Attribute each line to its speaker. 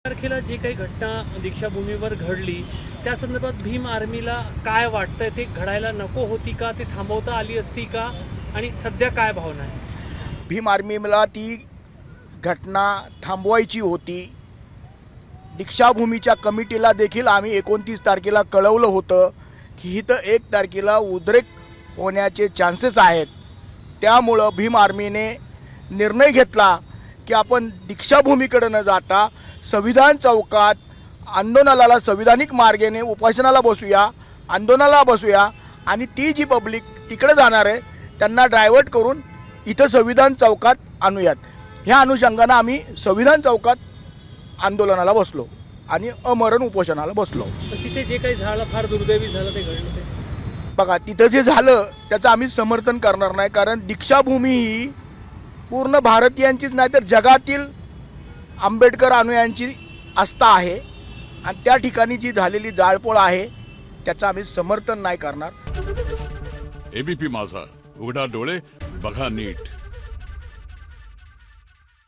Speaker 1: तारखेला जी काही घटना दीक्षाभूमीवर घडली त्या संदर्भात भीम आर्मीला काय वाटतंय? ते घडायला नको होती का? ते थांबवता आली असती का? आणि सध्या काय भावना आहे?
Speaker 2: भीम आर्मीला ती घटना थांबवायची होती. दीक्षाभूमीच्या कमिटीला देखील आम्ही 29 तारखेला कळवलं होतं की इथं 1 तारखेला उद्रेक होण्याचे चान्सेस आहेत. त्यामुळं भीम आर्मीने निर्णय घेतला की आपण दीक्षाभूमीकडे न जाता संविधान चौकात आंदोलनाला संविधानिक मार्गाने उपोषणाला बसूया, आंदोलनाला बसूया आणि ती जी पब्लिक तिकडे जाणार आहे त्यांना डायव्हर्ट करून इथं संविधान चौकात आणूयात. ह्या अनुषंगानं आम्ही संविधान चौकात आंदोलनाला बसलो आणि अमरण उपोषणाला बसलो.
Speaker 1: तिथे जे काही झालं फार दुर्दैवी झालं ते घडलं ते.
Speaker 2: बघा, तिथं जे झालं त्याचं आम्ही समर्थन करणार नाही, कारण दीक्षाभूमी ही पूर्ण भारतीयांचीच नाही तर जगातील आंबेडकर अनुयायांची आस्था आहे आणि त्या ठिकाणी जी झालेली जाळपोळ आहे त्याचं आम्ही समर्थन नाही करणार.
Speaker 3: एबीपी माझा, उघडा डोळे बघा नीट.